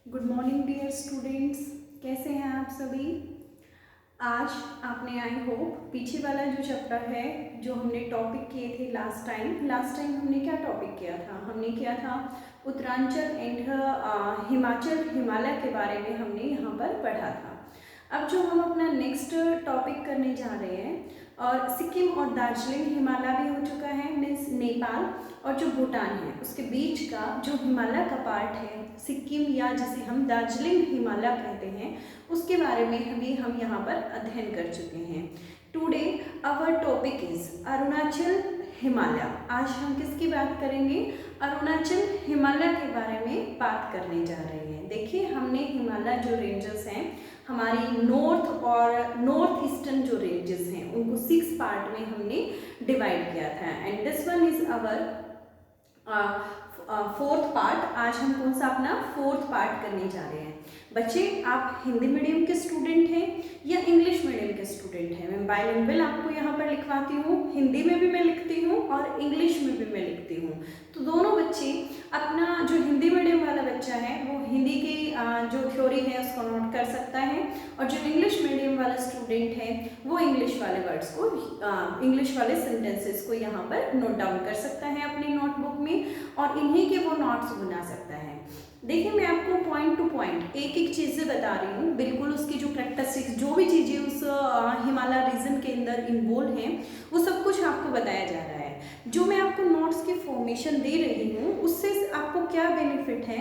Good morning dear students, कैसे हैं आप सभी। आज आपने आई होप पीछे वाला जो चैप्टर है जो हमने टॉपिक किए थे लास्ट टाइम हमने क्या टॉपिक किया था। हमने किया था उत्तरांचल एंड हिमाचल हिमालय के बारे में हमने यहाँ पर पढ़ा था। अब जो हम अपना नेक्स्ट टॉपिक करने जा रहे हैं और सिक्किम और दार्जिलिंग हिमालय भी हो चुका है, मीन्स नेपाल और जो भूटान है उसके बीच का जो हिमालय का पार्ट है सिक्किम या जिसे हम दार्जिलिंग हिमालय कहते हैं उसके बारे में भी हम यहाँ पर अध्ययन कर चुके हैं। Today our topic is Arunachal Himalaya. आज हम किसकी बात करेंगे? अरुणाचल हिमालय के बारे में बात करने जा रहे हैं। देखिए, हमने हिमालय जो रेंजेस हैं हमारी नॉर्थ और नॉर्थ ईस्टर्न जो रेंजेस हैं उनको 6 पार्ट में हमने डिवाइड किया था and this one is our fourth part. आज हम कौन सा अपना फोर्थ पार्ट करने जा रहे हैं। बच्चे, आप हिंदी मीडियम के स्टूडेंट हैं या इंग्लिश मीडियम के स्टूडेंट हैं? मैं बाइलिंगुअल आपको यहाँ पर लिखवाती हूँ, हिंदी में भी मैं लिखती हूँ और इंग्लिश में भी मैं लिखती हूँ। तो दोनों बच्चे अपना जो हिंदी मीडियम वाला बच्चा है वो हिंदी की जो थ्योरी है उसको नोट कर सकता है और जो इंग्लिश मीडियम वाला स्टूडेंट है वो इंग्लिश वाले वर्ड्स को इंग्लिश वाले सेंटेंसेस को यहाँ पर नोट डाउन कर सकता है अपनी नोटबुक में और इन्हीं के वो नोट्स बना सकता है। देखिए, मैं आपको पॉइंट टू पॉइंट एक एक चीज़ें बता रही हूँ, बिल्कुल उसकी जो प्रैक्टिस जो भी चीज़ें उस हिमालय रीजन के अंदर इन्वॉल्व हैं वो सब कुछ आपको बताया जा रहा है। जो मैं आपको नोट्स की फॉर्मेशन दे रही हूँ उससे आपको क्या बेनिफिट है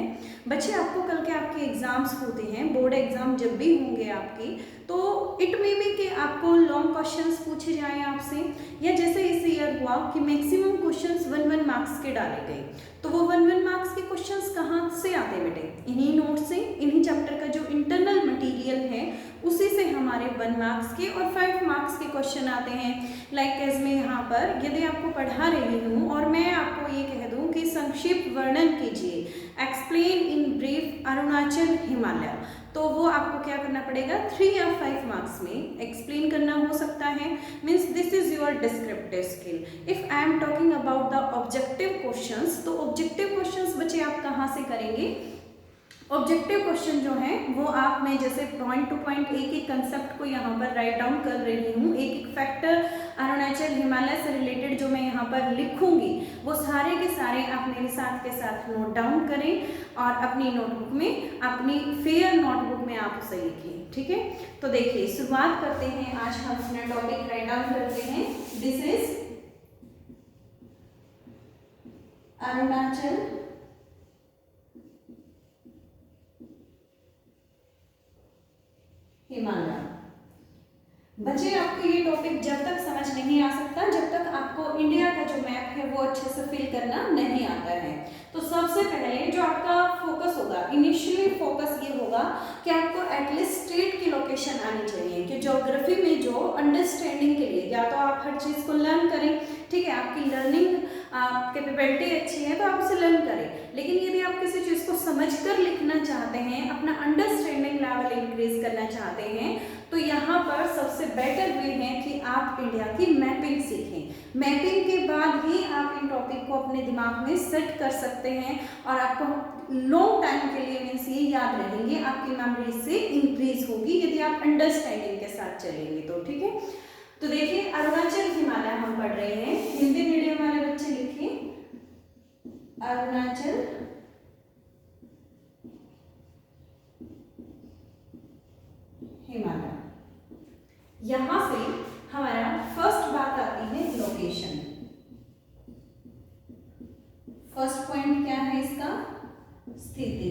बच्चे। आपको कल के आपके एग्जाम्स होते हैं, बोर्ड एग्जाम जब भी होंगे आपकी, तो इट मे बी कि आपको लॉन्ग क्वेश्चंस पूछे जाएं आपसे, या जैसे इस ईयर हुआ कि मैक्सिमम क्वेश्चंस 1-1 मार्क्स के डाले गए। तो वो 1-1 मार्क्स के क्वेश्चंस कहाँ से आते बेटे? इन्हीं नोट से, इन्हीं चैप्टर का जो इंटरनल मटेरियल है उसी से हमारे 1 मार्क्स के और 5 मार्क्स के क्वेश्चन आते हैं। लाइक एज मैं यहाँ पर यदि आपको पढ़ा रही हूँ और मैं आपको ये कह दूँ कि संक्षिप्त वर्णन कीजिए, explain in brief Arunachal Himalaya, तो वो आपको क्या करना पड़ेगा? 3 या 5 मार्क्स में एक्सप्लेन करना हो सकता है। Means this is your descriptive skill. If I am talking about the objective questions, तो ऑब्जेक्टिव क्वेश्चंस बच्चे आप कहाँ से करेंगे? ऑब्जेक्टिव क्वेश्चन जो है वो आप, मैं जैसे पॉइंट टू पॉइंट एक एक कंसेप्ट को यहाँ पर राइट डाउन कर रही हूँ, एक एक फैक्टर अरुणाचल हिमालय से रिलेटेड जो मैं यहाँ पर लिखूंगी वो सारे के सारे आप मेरे साथ के साथ नोट डाउन करें और अपनी नोटबुक में, अपनी फेयर नोटबुक में आप उसे लिखें। ठीक है, तो देखिए शुरुआत करते हैं। आज हम अपना टॉपिक राइट डाउन करते हैं। This is Arunachal Himalaya. बच्चे, आपको ये टॉपिक जब तक समझ नहीं आ सकता जब तक आपको इंडिया का जो मैप है वो अच्छे से फिल करना नहीं आता है। तो सबसे पहले जो आपका फोकस होगा, इनिशियली फोकस ये होगा कि आपको एटलीस्ट स्टेट की लोकेशन आनी चाहिए कि ज्योग्राफी में जो अंडरस्टैंडिंग के लिए या तो आप हर चीज़ को लर्न करें, ठीक है, आपकी लर्निंग कैपेबिलिटी अच्छी है तो आप उसे लर्न करें, लेकिन यदि आप किसी चीज़ को समझकर लिखना चाहते हैं, अपना अंडरस्टैंडिंग लेवल इंक्रीज करना चाहते हैं, तो यहाँ पर सबसे बेटर वे है कि आप इंडिया की मैपिंग सीखें। मैपिंग के बाद ही आप इन टॉपिक को अपने दिमाग में सेट कर सकते हैं और आपको लॉन्ग टाइम के लिए मीन्स ये याद रहेंगे, आपकी मेमोरी से इंक्रीज होगी यदि आप अंडरस्टैंडिंग के साथ चलेंगे तो। ठीक है, तो देखिए अरुणाचल हिमालय हम पढ़ रहे हैं। हिंदी मीडियम वाले बच्चे लिखिए अरुणाचल हिमालय। यहां से हमारा फर्स्ट बात आती है लोकेशन। फर्स्ट पॉइंट क्या है इसका? स्थिति।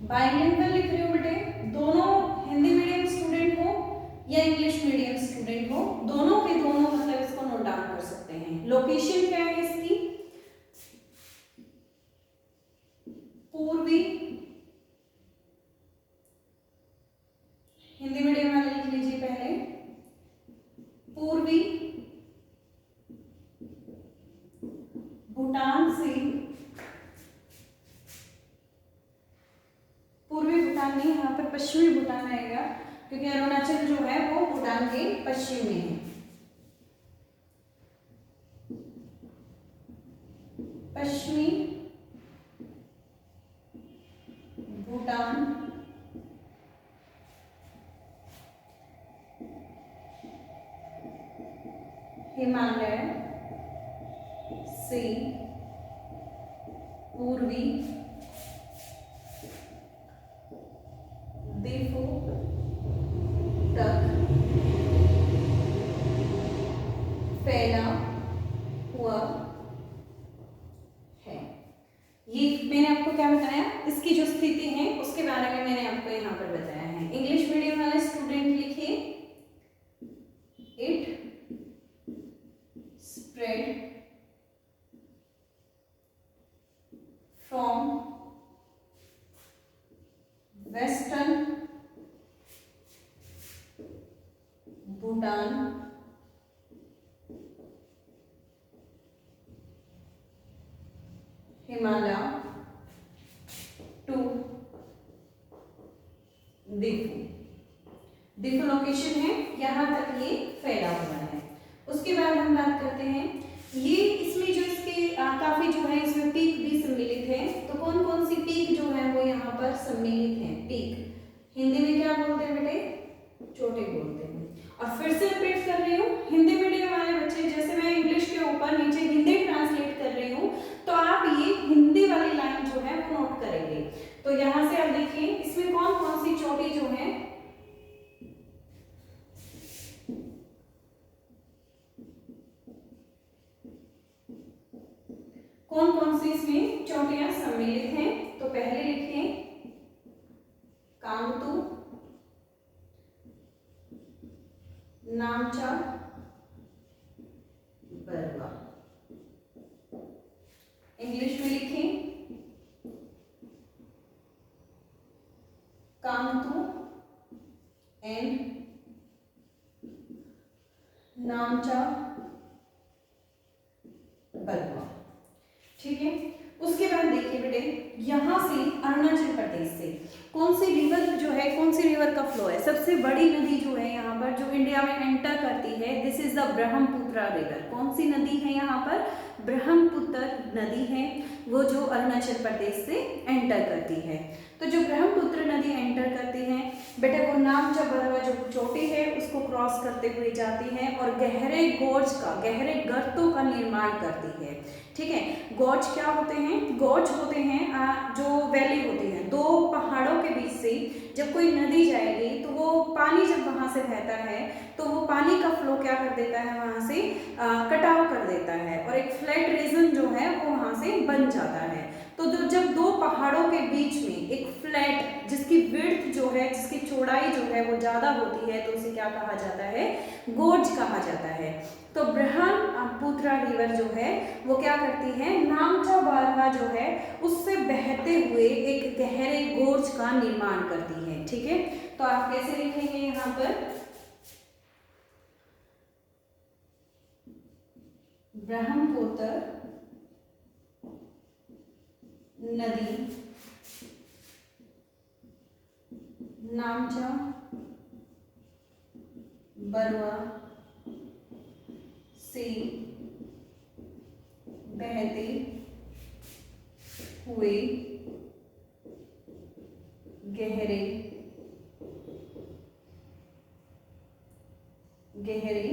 बाइलिंगुअल लिख रहे हो बेटे, दोनों हिंदी मीडियम स्टूडेंट हो या इंग्लिश मीडियम स्टूडेंट हो, दोनों के दोनों मतलब इसको नोट डाउन कर सकते हैं। लोकेशन क्या है इसकी? पूर्वी। हिंदी मीडियम वाले लिख लीजिए पहले, पूर्वी भूटान से, पूर्वी भूटान नहीं, यहाँ पर पश्चिमी भूटान आएगा क्योंकि अरुणाचल जो है वो भूटान के पश्चिम में है। पश्चिमी भूटान पूर्वी द्वीपों तक फैला हुआ है। ये मैंने आपको क्या बताया, इसकी जो स्थिति है उसके बारे में मैंने आपको यहाँ पर बताया है। इंग्लिश मीडियम वाले स्टूडेंट लिखिए, it spread from western Bhutan Himalaya to Diphu. Diphu location है, यहां तक ये फैला हुआ है। उसके बाद हम बात करते हैं, ये इसमें जो इसके काफी जो है इसमें पीक भी सम्मिलित है। तो कौन कौन सी पीक जो है वो यहाँ पर सम्मिलित है? पीक हिंदी में क्या बोलते हैं बेटे? चोटी बोलते हैं। और फिर से रिपीट कर रही हूँ, हिंदी मीडियम वाले बच्चे, जैसे मैं इंग्लिश के ऊपर नीचे हिंदी ट्रांसलेट कर रही हूँ, तो आप ये हिंदी वाली लाइन जो है वो नोट करेंगे। तो यहाँ से आप देखिए, इसमें कौन कौन सी चोटी जो है कौन कौन सी इसमें चोटियां सम्मिलित हैं? तो पहले लिखिए कांगतू, नामचा, बरवा। इंग्लिश में लिखें कांगतू एंड नामचा, बरवा। ठीक है। उसके बाद देखिए बेटे, यहां से अरुणाचल प्रदेश से कौन सी रिवर जो है, कौन सी रिवर का फ्लो है? सबसे बड़ी नदी जो है यहाँ पर जो इंडिया में एंटर करती है, this is the Brahmaputra river. कौन सी नदी है यहाँ पर? ब्रह्मपुत्र नदी है, वो जो अरुणाचल प्रदेश से एंटर करती है। तो जो ब्रह्मपुत्र नदी एंटर करती है बेटा, वो नामचा बरवा जो चोटी है उसको क्रॉस करते हुए जाती है और गहरे गोर्ज का, गहरे गर्तों का निर्माण करती है। ठीक है। गॉर्ज क्या होते हैं? गॉर्ज होते हैं जो वैली होती है, दो पहाड़ों के बीच से जब कोई नदी जाएगी तो वो पानी जब वहां से बहता है तो वो पानी का फ्लो क्या कर देता है, वहां से कटाव कर देता है और एक फ्लैट रीजन जो है वो वहां से बन जाता है। तो जब दो पहाड़ों के बीच में एक फ्लैट, जिसकी विड्थ जो है, जिसकी चौड़ाई जो है वो ज्यादा होती है, तो उसे क्या कहा जाता है? गोर्ज कहा जाता है। तो ब्रह्मपुत्र रिवर जो है वो क्या करती है? नामचा बरवा जो है उससे बहते हुए एक गहरे गोर्ज का निर्माण करती है। ठीक है। तो आप कैसे लिखेंगे यहाँ पर? ब्रह्मपुत्र नदी नामचा बरवा से बहते हुए गहरे गहरे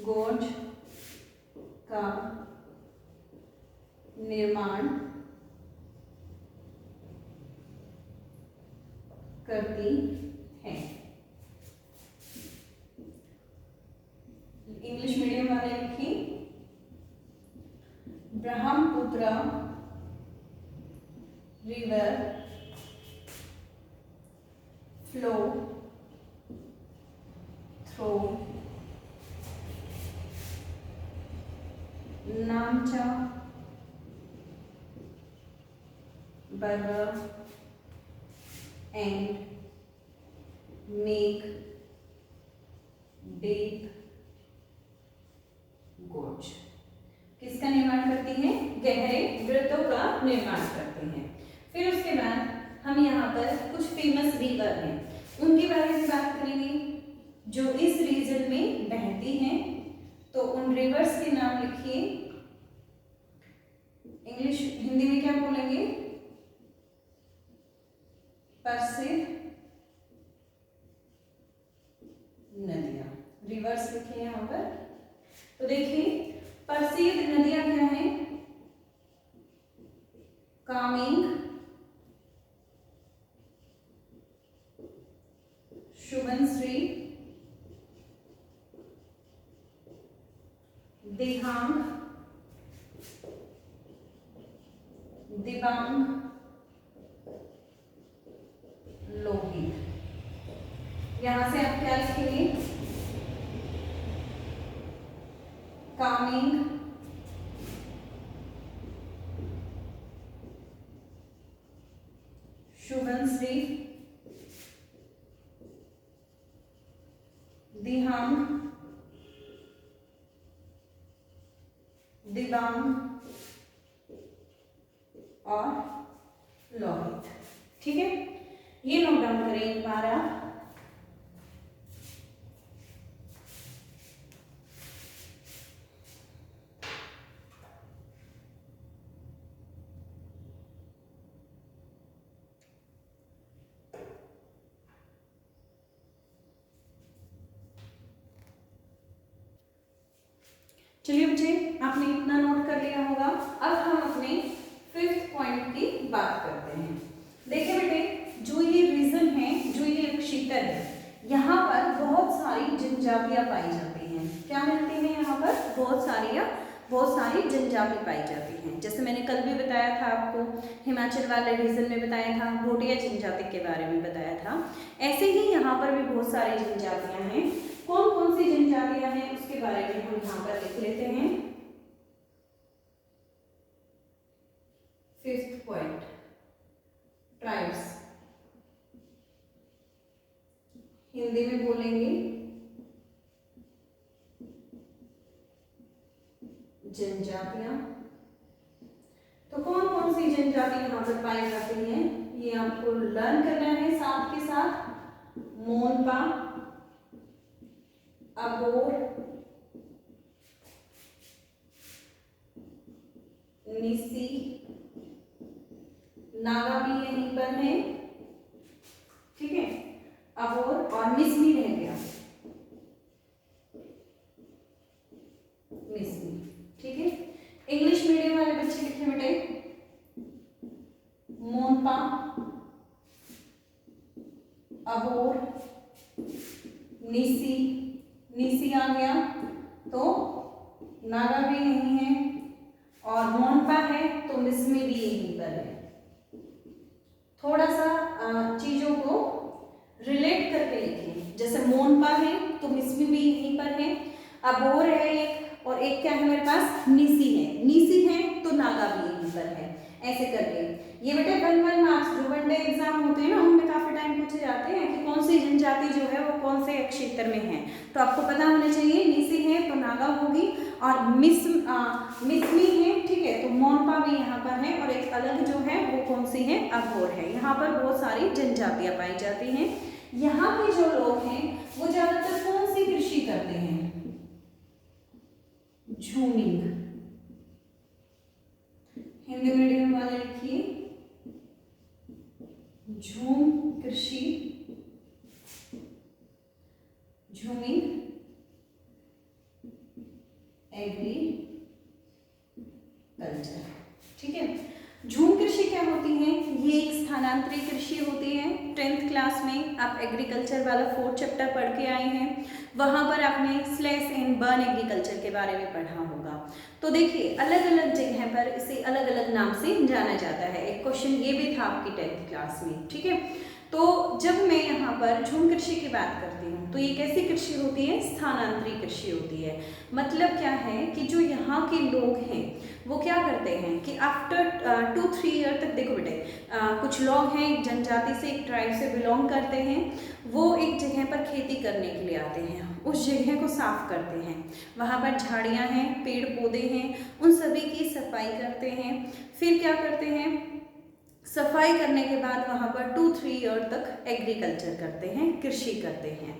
गोर्ज का निर्माण करती है। इंग्लिश मीडियम वाले लिखिए Brahmaputra river flow through नामचा Barwa and make deep gorge। किसका निर्माण करती हैं? गहरे वृत्तों का निर्माण करते हैं। फिर उसके बाद हम यहाँ पर कुछ फेमस रिवर हैं, उनके बारे में बात करेंगे जो इस रीजन में बहती हैं। तो उन रिवर्स के नाम लिखिए। इंग्लिश हिंदी में क्या बोलेंगे? प्रसिद्ध नदियां। रिवर्स लिखिए यहाँ पर। तो देखिए प्रसिद्ध नदियां क्या हैं? कामिंग, शुभश्री, देहांग, दिबांग, लोहित। यहां से आप क्या लिखेंगे? कामिंग, शुभश्री, दिहांग, दिबांग और लोहित। ठीक है, ये नोट डाउन करें एक बार आप। चलिए बच्चे, आपने इतना नोट कर लिया होगा। अब हम अपने 5th पॉइंट की बात करते हैं। देखिए बेटे, जो ये रीजन है, जो ये क्षेत्र है, यहाँ पर बहुत सारी जनजातियां पाई जाती हैं। क्या मिलती हैं यहाँ पर? बहुत सारी जनजाति पाई जाती हैं। जैसे मैंने कल भी बताया था आपको, हिमाचल वाले रीजन में बताया था, भोटिया जनजाति के बारे में बताया था। ऐसे ही यहाँ पर भी बहुत सारी जनजातियां हैं। कौन कौन सी जनजातियां हैं उसके बारे में हम यहाँ पर लिख लेते हैं। 5th point, tribes. हिंदी में बोलेंगे जनजातियां। तो कौन कौन सी जनजाति यहाँ पर पाई जाती हैं ये आपको लर्न करना है। साथ के साथ मोनपा, अबोर, निसी, नागा भी यहीं पर है। ठीक है, अबोर और मिसमी रह गया, मिसमी। ठीक है, इंग्लिश मीडियम वाले बच्चे लिखे बेटे मोनपा, अबोर, निसी, निसी आ गया तो नागा भी यहीं है, और मोनपा है तो मिसमी भी यहीं पर है। थोड़ा सा चीजों को रिलेट करके लिखें। जैसे मोनपा है तो मिसमी भी यहीं पर है, अबोर है एक, और एक क्या है मेरे पास? निसी है। निसी है तो नागा भी यहीं पर है। ऐसे करके ये बेटे 1 मार्क्स जो वन डे एग्जाम होते हैं ना, उनमें काफी टाइम पूछे जाते हैं कि कौन सी जनजाति जो है वो कौन से क्षेत्र में है। तो आपको पता होना चाहिए, निसी है तो नागा होगी, और मिसमी है। ठीक है, तो मोनपा भी यहाँ पर है, और एक अलग जो है वो कौन सी है? अबोर है। यहाँ पर बहुत सारी जनजातियां पाई जाती हैं। यहाँ के जो लोग हैं वो ज्यादातर कौन सी कृषि करते हैं? झूमिंग। हिंदी मीडियम वाले लिखिए झूम कृषि, झूमिंग एग्रीकल्चर। ठीक है, झूम कृषि क्या होती है? ये एक स्थानांतरित कृषि होती है। 10th क्लास में आप एग्रीकल्चर वाला 4th चैप्टर पढ़ के आए हैं, वहां पर आपने स्लैश एंड बर्न एग्रीकल्चर के बारे में पढ़ा होगा। तो देखिए, अलग अलग जगह पर इसे अलग अलग नाम से जाना जाता है। एक क्वेश्चन ये भी था आपकी 10th क्लास में। ठीक है, तो जब मैं यहाँ पर झूम कृषि की बात करती हूँ तो ये कैसी कृषि होती है? स्थानांतरित कृषि होती है। मतलब क्या है कि जो यहाँ के लोग हैं वो क्या करते हैं कि आफ्टर 2-3 ईयर तक, देखो बेटे, कुछ लोग हैं एक जनजाति से, एक ट्राइब से बिलोंग करते हैं, वो एक जगह पर खेती करने के लिए आते हैं, उस जगह को साफ करते हैं, वहाँ पर झाड़ियाँ हैं, पेड़ पौधे हैं, उन सभी की सफाई करते हैं। फिर क्या करते हैं? सफाई करने के बाद वहाँ पर 2-3 ईयर तक एग्रीकल्चर करते हैं, कृषि करते हैं।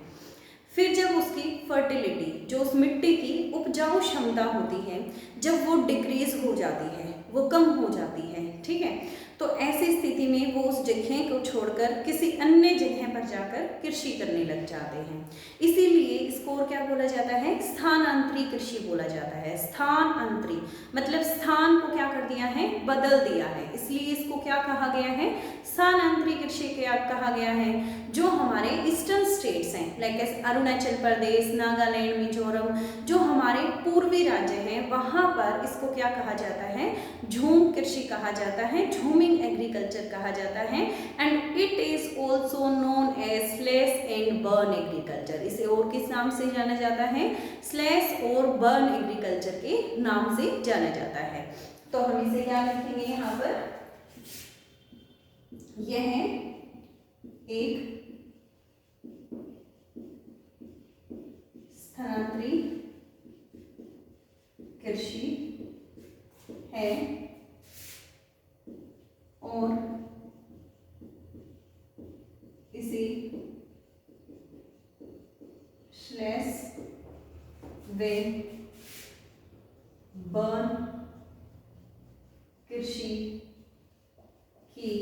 फिर जब उसकी फर्टिलिटी, जो उस मिट्टी की उपजाऊ क्षमता होती है, जब वो डिक्रीज हो जाती है, वो कम हो जाती है, ठीक है, तो ऐसी स्थिति में वो उस जगह को छोड़कर किसी अन्य जगह पर जाकर कृषि करने लग जाते हैं। इसीलिए इसको और क्या बोला जाता है, स्थानांतरी कृषि बोला जाता है। स्थानांतरी मतलब स्थान को क्या कर दिया है, बदल दिया है, इसलिए इसको क्या कहा गया है, स्थानांतरी कृषि क्या कहा गया है। जो हमारे ईस्टर्न स्टेट्स हैं लाइक अरुणाचल प्रदेश, नागालैंड, मिजोरम, जो हमारे पूर्वी राज्य हैं वहाँ पर इसको क्या कहा जाता है, झूम कृषि कहा जाता है, झूमिंग एग्रीकल्चर कहा जाता है। And it is also known as slash and burn agriculture. इसे और किस नाम से जाना जाता है, स्लैश और बर्न एग्रीकल्चर के नाम से जाना जाता है। तो हम इसे क्या लिखेंगे यहाँ पर, यह एक स्थानांतरी कृषि है और इसे स्लैश वे बर्न कृषि की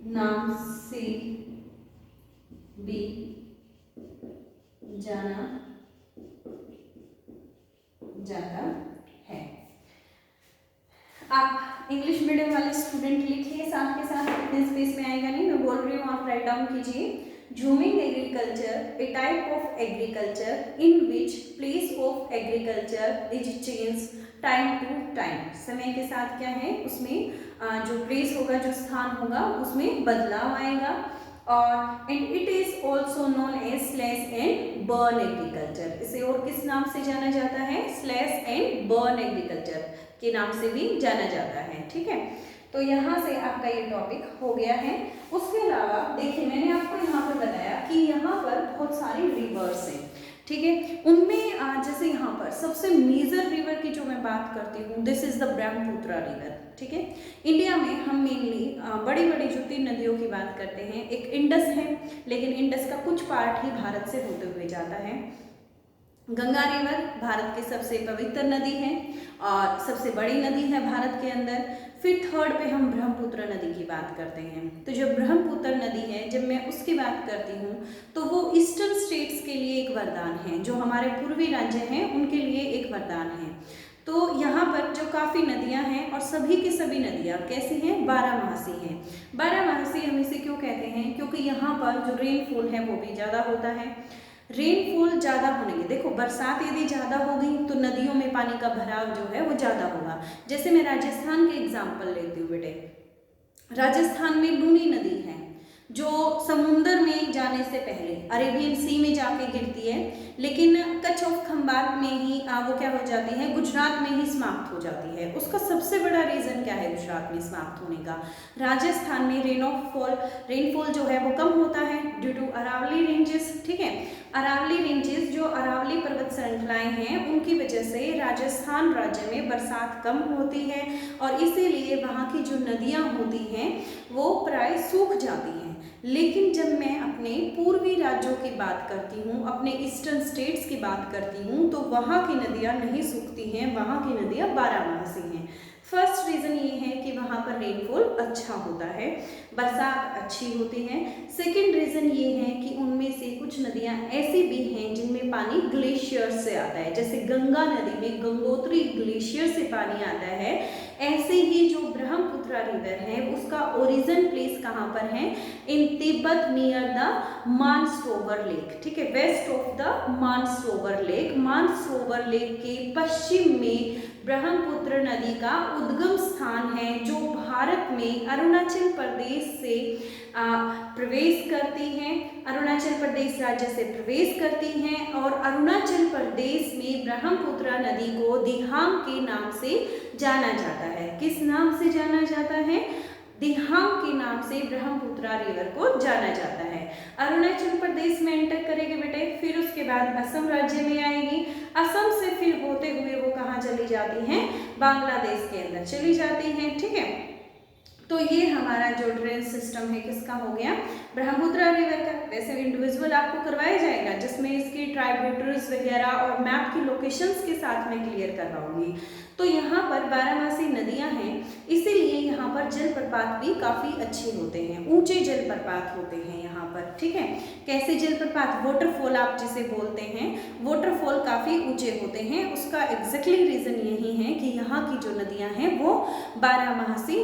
नाम से भी जाना जाता है। आप इंग्लिश मीडियम वाले स्टूडेंट लिखिए साथ के साथ, इतने स्पेस में आएगा नहीं, मैं बोल रही हूँ आप राइट डाउन कीजिए। Jhuming agriculture a type of agriculture in which place of agriculture is change time to time. समय के साथ क्या है उसमें जो प्लेस होगा, जो स्थान होगा उसमें बदलाव आएगा। और and it is also known as slash and burn agriculture. इसे और किस नाम से जाना जाता है, स्लैश एंड बर्न एग्रीकल्चर के नाम से भी जाना जाता है। ठीक है, तो यहाँ से आपका ये टॉपिक हो गया है। उसके अलावा देखिए मैंने आपको यहाँ पे बताया कि यहाँ पर बहुत सारी रिवर्स हैं, ठीक है। उनमें जैसे यहाँ पर सबसे मेजर रिवर की जो मैं बात करती हूँ, this is the Brahmaputra river. ठीक है, इंडिया में हम मेनली बड़ी बड़ी जो 3 नदियों की बात करते हैं, एक इंडस है, लेकिन इंडस का कुछ पार्ट ही भारत से होते हुए जाता है। गंगा रिवर भारत की सबसे पवित्र नदी है और सबसे बड़ी नदी है भारत के अंदर। फिर थर्ड पे हम ब्रह्मपुत्र नदी की बात करते हैं। तो जो ब्रह्मपुत्र नदी है, जब मैं उसकी बात करती हूँ तो वो ईस्टर्न स्टेट्स के लिए एक वरदान है, जो हमारे पूर्वी राज्य हैं उनके लिए एक वरदान है। तो यहाँ पर जो काफ़ी नदियाँ हैं और सभी की सभी नदियाँ कैसी हैं, बारहमासी हैं। बारहमासी हम इसे क्यों कहते हैं, क्योंकि यहाँ पर जो रेनफॉल है वो भी ज़्यादा होता है। रेनफॉल ज़्यादा होने के, देखो बरसात यदि ज़्यादा होगी तो नदियों में पानी का भराव जो है वो ज़्यादा होगा। जैसे मैं राजस्थान के एग्जाम्पल लेती हूँ बेटे, राजस्थान में लूनी नदी है जो समुद्र में जाने से पहले अरेबियन सी में जाके गिरती है, लेकिन कच्छ ऑफ खंबात में ही वो क्या हो जाती है, गुजरात में ही समाप्त हो जाती है। उसका सबसे बड़ा रीज़न क्या है गुजरात में समाप्त होने का, राजस्थान में रेनफॉल जो है वो कम होता है ड्यू टू अरावली रेंजेस। ठीक है, अरावली रेंजेस जो अरावली पर्वत श्रृंखलाएं हैं उनकी वजह से राजस्थान राज्य में बरसात कम होती है और इसीलिए वहाँ की जो नदियाँ होती हैं वो प्राय सूख जाती हैं। लेकिन जब मैं अपने पूर्वी राज्यों की बात करती हूँ, अपने ईस्टर्न स्टेट्स की बात करती हूँ, तो वहाँ की नदियाँ नहीं सूखती हैं, वहाँ की नदियाँ बारहमासी हैं। फर्स्ट रीज़न ये है कि वहाँ पर रेनफॉल अच्छा होता है, बरसात अच्छी होती है। सेकंड रीज़न ये है कि उनमें से कुछ नदियाँ ऐसी भी हैं जिनमें पानी ग्लेशियर से आता है। जैसे गंगा नदी में गंगोत्री ग्लेशियर से पानी आता है, ऐसे ही जो ब्रह्मपुत्र रिवर है उसका ओरिजिन प्लेस कहाँ पर है, in Tibet near the Mansarovar lake. ठीक है, west of the Mansarovar lake. Mansarovar lake के पश्चिम में ब्रह्मपुत्र नदी का उद्गम स्थान है, जो भारत में अरुणाचल प्रदेश से प्रवेश करती हैं, अरुणाचल प्रदेश राज्य से प्रवेश करती हैं और अरुणाचल प्रदेश में ब्रह्मपुत्र नदी को दिहांग के नाम से जाना जाता है। किस नाम से जाना जाता है, दिहांग के नाम से ब्रह्मपुत्र रिवर को जाना जाता है। अरुणाचल प्रदेश में एंटर करेगी बेटे, फिर उसके बाद असम राज्य में आएगी, असम से फिर होते हुए वो कहाँ चली जाती हैं, बांग्लादेश के अंदर चली जाती हैं। ठीक है, तो ये हमारा जो ड्रेन सिस्टम है किसका हो गया, ब्रह्मपुत्र रिवर का। वैसे इंडिविजुअल आपको करवाया जाएगा जिसमें इसकी ट्राइब्यूटरीज वगैरह और मैप की लोकेशंस के साथ में क्लियर करवाऊंगी। तो यहाँ पर बारहमासी नदियाँ पर जलप्रपात भी काफ़ी अच्छे होते हैं, ऊंचे जलप्रपात होते हैं यहाँ पर, ठीक है। कैसे जलप्रपात, वाटरफॉल आप जिसे बोलते हैं, वाटरफॉल काफ़ी ऊंचे होते हैं। उसका एग्जैक्टली रीज़न यही है कि यहाँ की जो नदियाँ हैं वो 12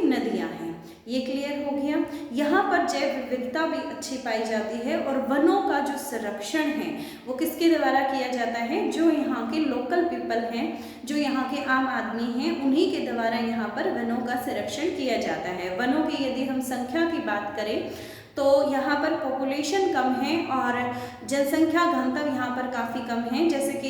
नदियाँ हैं। ये क्लियर हो गया। यहाँ पर जैव विविधता भी अच्छी पाई जाती है और वनों का जो संरक्षण है वो किसके द्वारा किया जाता है, जो यहाँ के लोकल पीपल हैं, जो यहाँ के आम आदमी हैं, उन्हीं के द्वारा यहाँ पर वनों का संरक्षण किया जाता है। वनों की यदि हम संख्या की बात करें तो यहाँ पर पॉपुलेशन कम है और जनसंख्या घनत्व यहाँ पर काफ़ी कम है। जैसे कि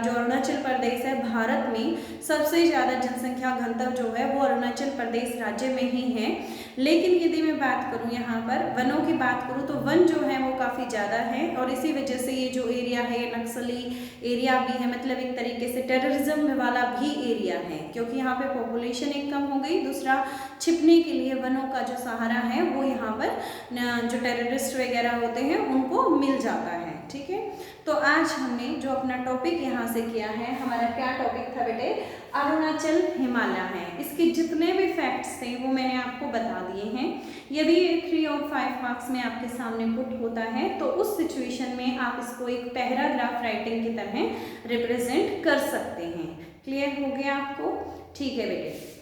जो अरुणाचल प्रदेश है, भारत में सबसे ज़्यादा जनसंख्या घनत्व जो है वो अरुणाचल प्रदेश राज्य में ही है। लेकिन यदि मैं बात करूँ यहाँ पर वनों की बात करूँ तो वन जो है वो काफ़ी ज़्यादा है और इसी वजह से ये जो एरिया है नक्सली एरिया भी है, मतलब एक तरीके से टेररिज्म वाला भी एरिया है, क्योंकि यहाँ पे पॉपुलेशन एक कम हो गई, दूसरा छिपने के लिए वनों का जो सहारा है वो यहाँ पर जो टेररिस्ट वगैरह होते हैं उनको मिल जाता है, ठीक है। तो आज हमने जो अपना टॉपिक यहाँ से किया है, हमारा क्या टॉपिक था बेटे, अरुणाचल हिमालय है। इसके जितने भी फैक्ट्स थे वो मैंने आपको बता दिए हैं। यदि 3 और 5 मार्क्स में आपके सामने पुट होता है तो उस सिचुएशन में आप इसको एक पैराग्राफ राइटिंग की तरह रिप्रेजेंट कर सकते हैं। क्लियर हो गया आपको? ठीक है बेटे।